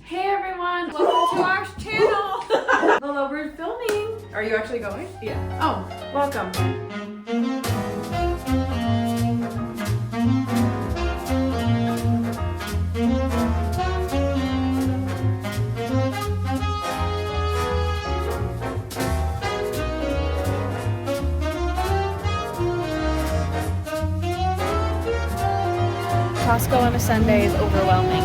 Hey everyone, welcome to our channel. Hello, we're filming. Are you actually going? Yeah. Oh, welcome. Costco on a Sunday is overwhelming.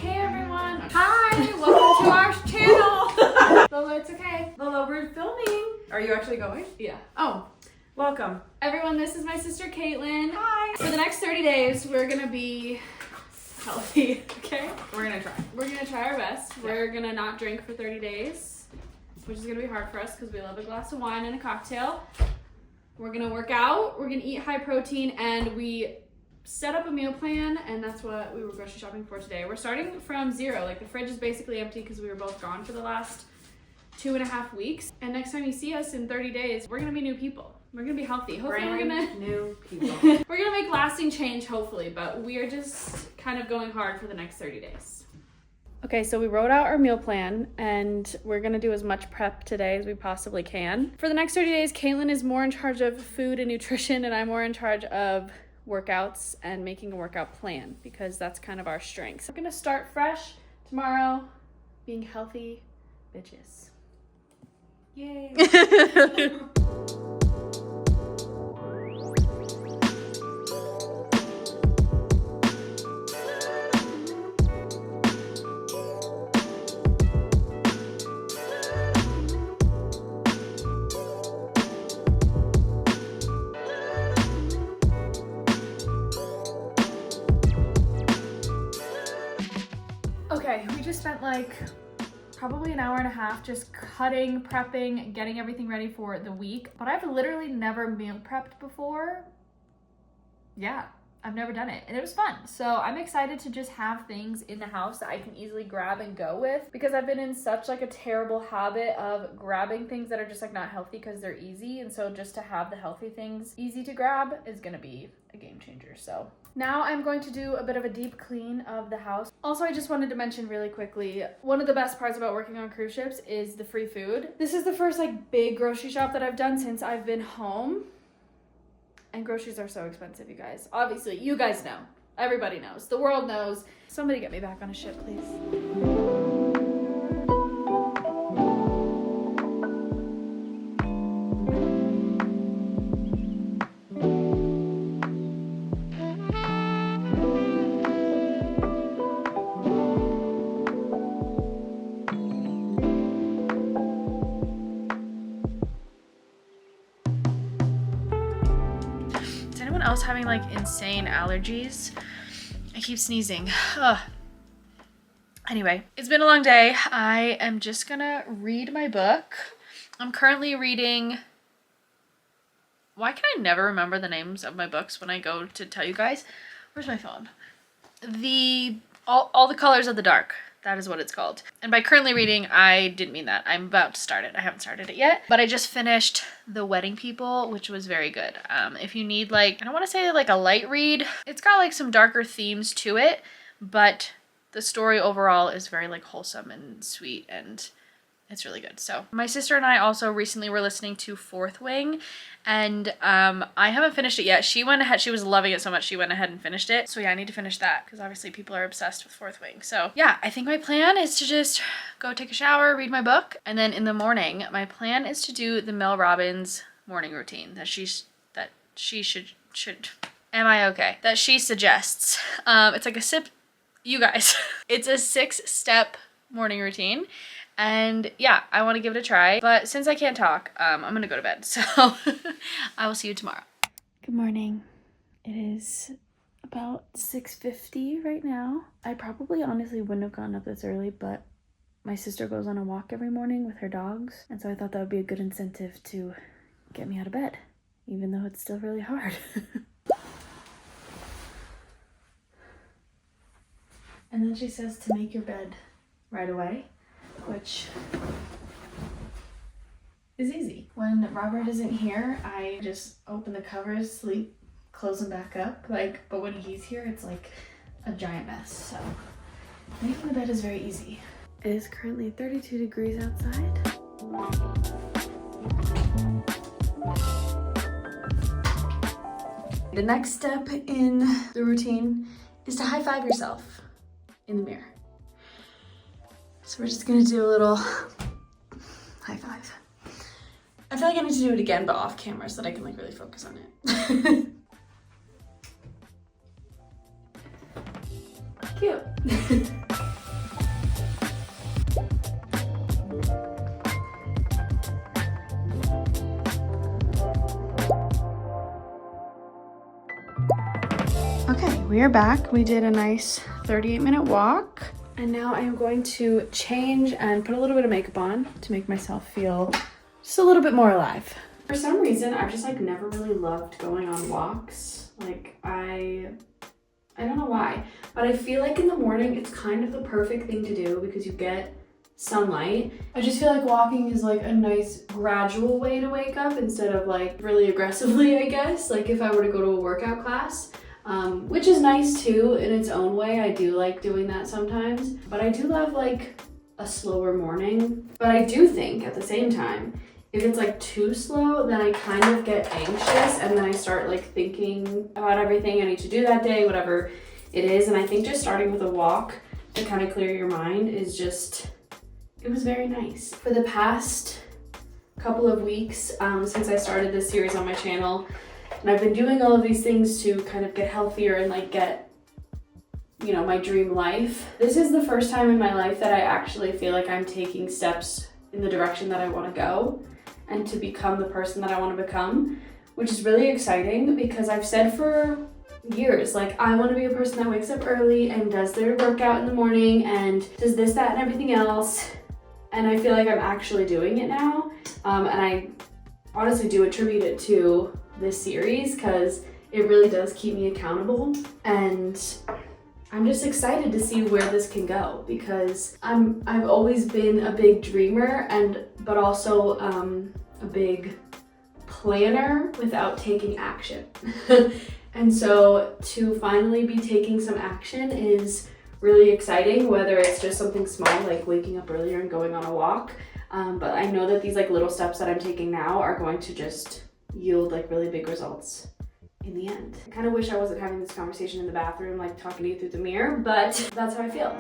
Hey everyone! Hi! Welcome to our channel! Lolo, it's okay. Lolo, we're filming. Are you actually going? Yeah. Oh, welcome. Everyone, this is my sister Caitlin. Hi! For the next 30 days, we're gonna be healthy, okay? We're gonna try. We're gonna try our best. Yeah. We're gonna not drink for 30 days. Which is gonna be hard for us because we love a glass of wine and a cocktail. We're gonna work out, we're gonna eat high protein, and we set up a meal plan, and that's what we were grocery shopping for today. We're starting from zero. Like, the fridge is basically empty because we were both gone for the last 2.5 weeks. And next time you see us in 30 days, we're gonna be new people. We're gonna be healthy. Hopefully we're gonna new people. we're gonna make lasting change, hopefully, but we are just kind of going hard for the next 30 days. Okay, so we wrote out our meal plan, and we're gonna do as much prep today as we possibly can. For the next 30 days, Caitlin is more in charge of food and nutrition, and I'm more in charge of workouts and making a workout plan, because that's kind of our strengths. We're gonna start fresh tomorrow, being healthy bitches. Yay! Okay, we just spent like probably an hour and a half just cutting, prepping, getting everything ready for the week. But I've literally never meal prepped before. Yeah, I've never done it, and it was fun. So I'm excited to just have things in the house that I can easily grab and go with, because I've been in such like a terrible habit of grabbing things that are just like not healthy because they're easy. And so just to have the healthy things easy to grab is gonna be a game changer. So now I'm going to do a bit of a deep clean of the house. Also, I just wanted to mention really quickly, one of the best parts about working on cruise ships is the free food. This is the first like big grocery shop that I've done since I've been home. And groceries are so expensive, you guys. Obviously, you guys know. Everybody knows. The world knows. Somebody get me back on a ship, please. Else having like insane allergies. I keep sneezing. Ugh. Anyway, it's been a long day. I am just gonna read my book. I'm currently reading... Why can I never remember the names of my books when I go to tell you guys? Where's my phone? All the Colors of the Dark. That is what it's called. And by currently reading, I didn't mean that. I'm about to start it. I haven't started it yet. But I just finished The Wedding People, which was very good. If you need like, I don't want to say like a light read. It's got like some darker themes to it, but the story overall is very like wholesome and sweet, and it's really good. So my sister and I also recently were listening to Fourth Wing, and I haven't finished it yet. She went ahead, she was loving it so much, she went ahead and finished it. So yeah, I need to finish that because obviously people are obsessed with Fourth Wing. So yeah, I think my plan is to just go take a shower, read my book, and then in the morning, my plan is to do the Mel Robbins morning routine that she should, am I okay? That she suggests. It's like you guys, it's a 6-step morning routine. And yeah, I want to give it a try, but since I can't talk, I'm gonna go to bed, so I will see you tomorrow. Good morning. It is about 6:50 right now. I probably honestly wouldn't have gotten up this early, but my sister goes on a walk every morning with her dogs, and so I thought that would be a good incentive to get me out of bed, even though it's still really hard. And then she says to make your bed right away, which is easy. When Robert isn't here, I just open the covers, sleep close them back up. Like, but when he's here, it's like a giant mess. So making the bed is very easy. It is currently 32 degrees outside. The next step in the routine is to high five yourself in the mirror. So we're just gonna do a little high five. I feel like I need to do it again, but off camera so that I can like really focus on it. Cute. Okay, we are back. We did a nice 38-minute walk. And now I am going to change and put a little bit of makeup on to make myself feel just a little bit more alive. For some reason, I've just like never really loved going on walks. Like I don't know why, but I feel like in the morning it's kind of the perfect thing to do because you get sunlight. I just feel like walking is like a nice gradual way to wake up instead of like really aggressively, I guess. Like if I were to go to a workout class, which is nice too in its own way. I do like doing that sometimes, but I do love like a slower morning. But I do think at the same time, if it's like too slow, then I kind of get anxious and then I start like thinking about everything I need to do that day, whatever it is. And I think just starting with a walk to kind of clear your mind is just, it was very nice. For the past couple of weeks, since I started this series on my channel, and I've been doing all of these things to kind of get healthier and like get, you know, my dream life. This is the first time in my life that I actually feel like I'm taking steps in the direction that I want to go and to become the person that I want to become, which is really exciting because I've said for years, like I want to be a person that wakes up early and does their workout in the morning and does this, that, and everything else. And I feel like I'm actually doing it now. And I honestly do attribute it to this series because it really does keep me accountable. And I'm just excited to see where this can go because I've always been a big dreamer but also a big planner without taking action. And so to finally be taking some action is really exciting, whether it's just something small like waking up earlier and going on a walk. But I know that these like little steps that I'm taking now are going to just yield like really big results in the end. I kind of wish I wasn't having this conversation in the bathroom, like talking to you through the mirror, but that's how I feel.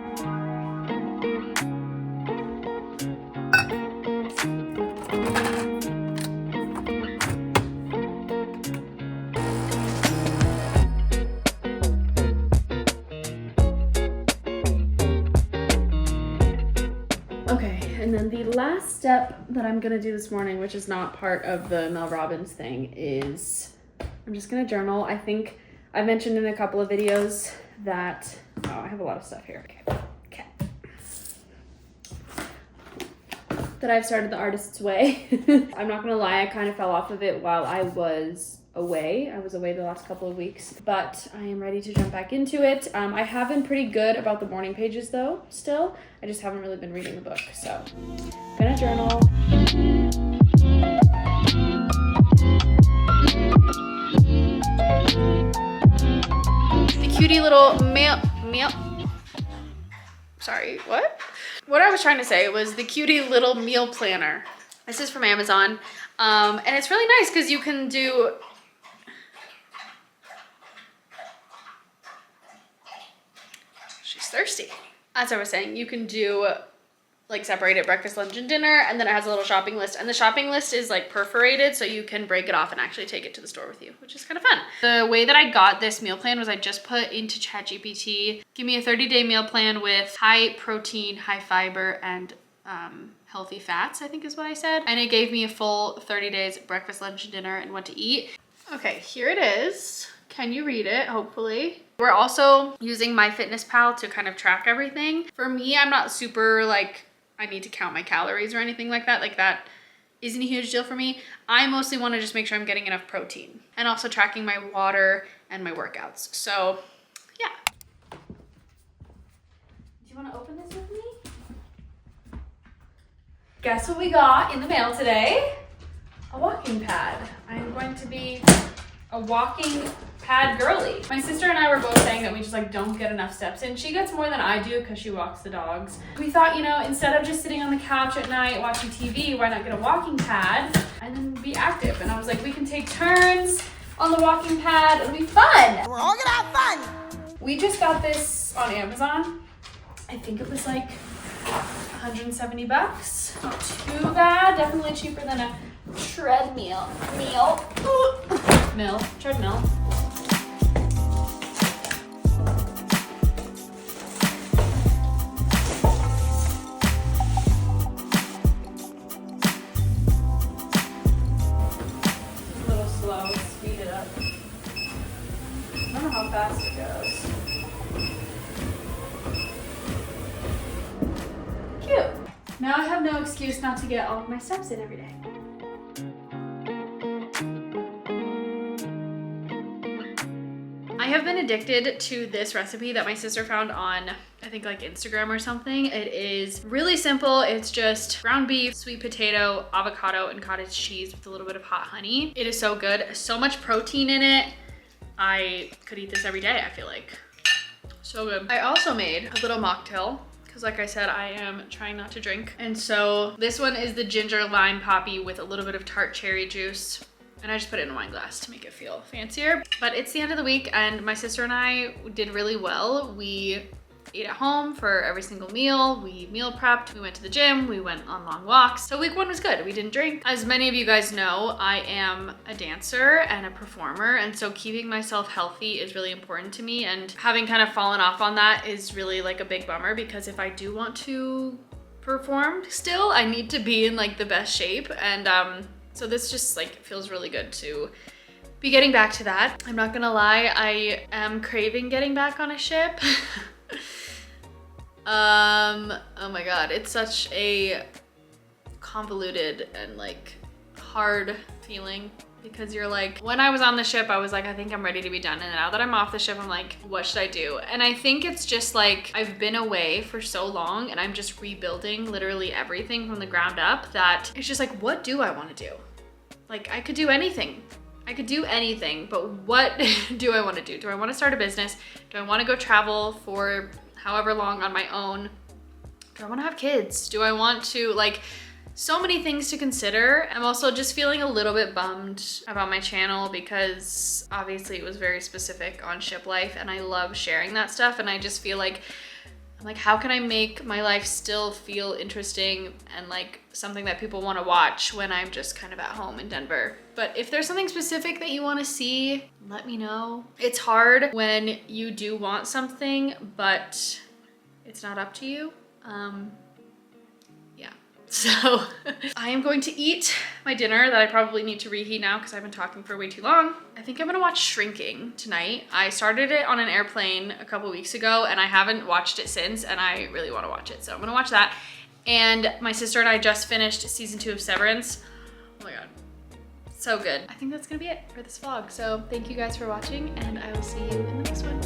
Okay, and then the last step that I'm gonna do this morning, which is not part of the Mel Robbins thing, is I'm just gonna journal. I think I mentioned in a couple of videos that, oh, I have a lot of stuff here. Okay. That I've started the Artist's Way. I'm not gonna lie, I kind of fell off of it while I was away. I was away the last couple of weeks, but I am ready to jump back into it. I have been pretty good about the morning pages though, still. I just haven't really been reading the book, so I'm gonna journal. The cutie little sorry, what? What I was trying to say was the cutie little meal planner. This is from Amazon, and it's really nice because you can do, she's thirsty. As I was saying, you can do like separate it breakfast, lunch, and dinner, and then it has a little shopping list, and the shopping list is like perforated so you can break it off and actually take it to the store with you, which is kind of fun. The way that I got this meal plan was I just put into ChatGPT, give me a 30-day meal plan with high protein, high fiber, and healthy fats, I think is what I said. And it gave me a full 30 days breakfast, lunch, and dinner and what to eat. Okay, here it is. Can you read it? Hopefully. We're also using MyFitnessPal to kind of track everything. For me, I'm not super like, I need to count my calories or anything like that. Like that isn't a huge deal for me. I mostly want to just make sure I'm getting enough protein and also tracking my water and my workouts. So yeah. Do you want to open this with me? Guess what we got in the mail today? A walking pad. I'm going to be a walking pad girly. My sister and I were both saying that we just like don't get enough steps in. She gets more than I do because she walks the dogs. We thought, you know, instead of just sitting on the couch at night watching TV, why not get a walking pad and then be active? And I was like, we can take turns on the walking pad. It'll be fun. We're all gonna have fun. We just got this on Amazon. I think it was like 170 bucks. Not too bad. Definitely cheaper than a treadmill. Treadmill. A little slow, speed it up. I don't know how fast it goes. Cute. Now I have no excuse not to get all of my steps in every day. I have been addicted to this recipe that my sister found on, I think like Instagram or something. It is really simple. It's just ground beef, sweet potato, avocado, and cottage cheese with a little bit of hot honey. It is so good. So much protein in it. I could eat this every day, I feel like. So good. I also made a little mocktail because like I said, I am trying not to drink. And so this one is the ginger lime poppy with a little bit of tart cherry juice. And I just put it in a wine glass to make it feel fancier. But it's the end of the week and my sister and I did really well. We ate at home for every single meal. We meal prepped, we went to the gym, we went on long walks. So week one was good. We didn't drink. As many of you guys know, I am a dancer and a performer. And so keeping myself healthy is really important to me. And having kind of fallen off on that is really like a big bummer because if I do want to perform still, I need to be in like the best shape. And so this just like feels really good to be getting back to that. I'm not gonna lie, I am craving getting back on a ship. Oh my God, it's such a convoluted and like hard feeling because you're like, when I was on the ship, I was like, I think I'm ready to be done. And now that I'm off the ship, I'm like, what should I do? And I think it's just like, I've been away for so long and I'm just rebuilding literally everything from the ground up that it's just like, what do I want to do? Like I could do anything. I could do anything, but what do I want to do? Do I want to start a business? Do I want to go travel for however long on my own? Do I want to have kids? Do I want to, like, so many things to consider. I'm also just feeling a little bit bummed about my channel because obviously it was very specific on ship life and I love sharing that stuff. And I just feel like, I'm like, how can I make my life still feel interesting and like something that people want to watch when I'm just kind of at home in Denver? But if there's something specific that you want to see, let me know. It's hard when you do want something, but it's not up to you. Yeah. So I am going to eat my dinner that I probably need to reheat now because I've been talking for way too long. I think I'm gonna watch Shrinking tonight. I started it on an airplane a couple weeks ago and I haven't watched it since and I really wanna watch it. So I'm gonna watch that. And my sister and I just finished season 2 of Severance. Oh my God, so good. I think that's gonna be it for this vlog. So thank you guys for watching and I will see you in the next one.